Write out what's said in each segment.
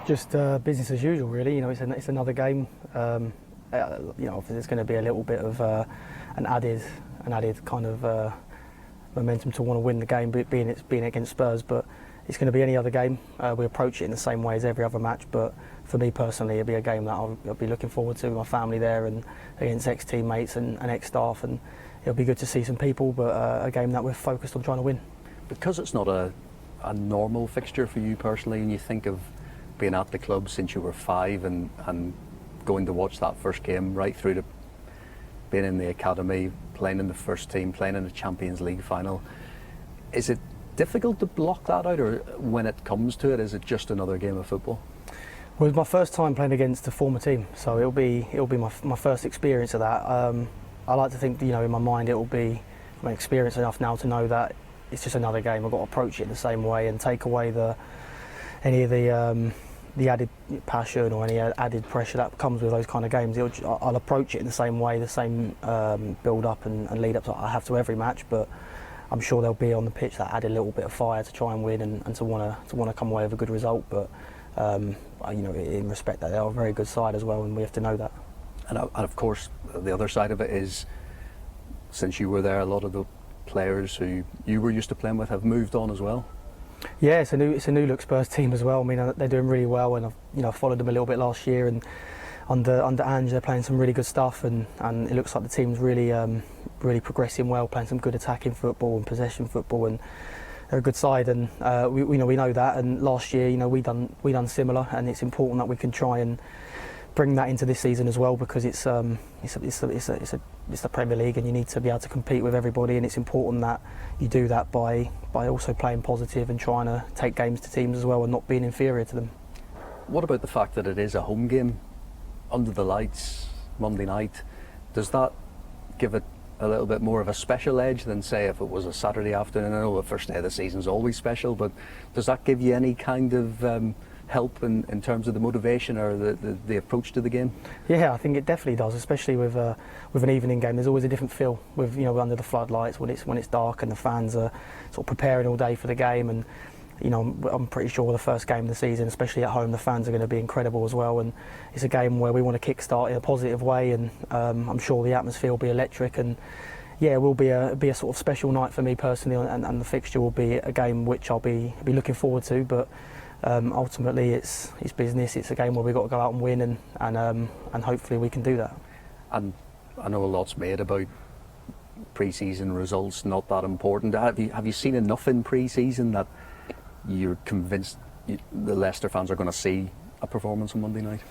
Just business as usual, really. It's another game. Obviously there's going to be a little bit of an added kind of momentum to want to win the game, being against Spurs. But it's going to be any other game. We approach it in the same way as every other match. But for me personally, it'll be a game that I'll be looking forward to with my family there and against ex-teammates and ex-staff, and it'll be good to see some people. But a game that we're focused on trying to win. Because it's not a normal fixture for you personally, and you think of being at the club since you were 5 and going to watch that first game right through to being in the academy, playing in the first team, playing in the Champions League final. Is it difficult to block that out, or when it comes to it, is it just another game of football? Well, it was my first time playing against a former team, so it'll be my first experience of that. I like to think, in my mind, it'll be my experience enough now to know that it's just another game. I've got to approach it the same way and take away any of the added passion or any added pressure that comes with those kind of games. I'll approach it in the same way, the same build up and lead up to I have to every match. But I'm sure they'll be on the pitch that add a little bit of fire to try and win and to want to come away with a good result. But in respect that they are a very good side as well, and we have to know that. And of course, the other side of it is, since you were there, a lot of the players who you were used to playing with have moved on as well. Yeah, it's a new look Spurs team as well. I mean, they're doing really well, and I've followed them a little bit last year, and under Ange they're playing some really good stuff, and it looks like the team's really progressing well, playing some good attacking football and possession football, and they're a good side, and we know that. And last year, we done similar, and it's important that we can try and bring that into this season as well, because it's the Premier League, and you need to be able to compete with everybody, and it's important that you do that by also playing positive and trying to take games to teams as well and not being inferior to them. What about the fact that it is a home game under the lights Monday night? Does that give it a little bit more of a special edge than, say, if it was a Saturday afternoon? I know the first day of the season is always special, but does that give you any kind of help in terms of the motivation or the approach to the game? Yeah, I think it definitely does, especially with an evening game. There's always a different feel with under the floodlights when it's dark and the fans are sort of preparing all day for the game. And I'm pretty sure the first game of the season, especially at home, the fans are going to be incredible as well. And it's a game where we want to kick-start in a positive way, and I'm sure the atmosphere will be electric. And yeah, it will be a sort of special night for me personally, and the fixture will be a game which I'll be looking forward to. But ultimately, it's business. It's a game where we've got to go out and win, and hopefully we can do that. And I know a lot's made about pre-season results not that important. Have you seen enough in pre-season that you're convinced the Leicester fans are going to see a performance on Monday night?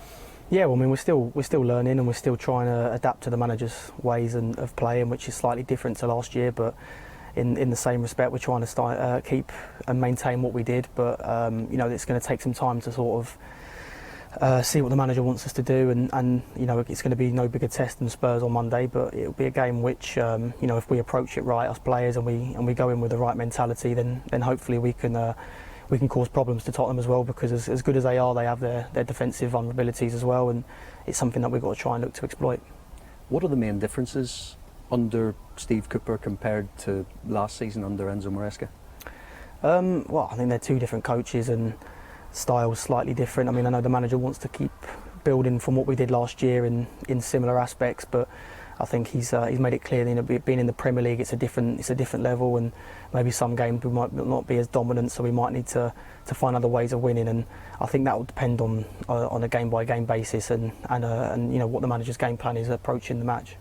Yeah, well, I mean, we're still learning, and we're still trying to adapt to the manager's ways of playing, which is slightly different to last year. But in the same respect, we're trying to keep and maintain what we did. But it's going to take some time to sort of see what the manager wants us to do, and it's going to be no bigger test than Spurs on Monday. But it'll be a game which if we approach it right, us players, and we go in with the right mentality, then hopefully we can cause problems to Tottenham as well, because as good as they are, they have their defensive vulnerabilities as well, and it's something that we've got to try and look to exploit. What are the main differences under Steve Cooper compared to last season under Enzo Maresca? Well, I think they're two different coaches, and styles slightly different. I mean, I know the manager wants to keep building from what we did last year in similar aspects, but I think he's made it clear that being in the Premier League, it's a different level, and maybe some games we might not be as dominant, so we might need to find other ways of winning. And I think that will depend on a game by game basis, and what the manager's game plan is approaching the match.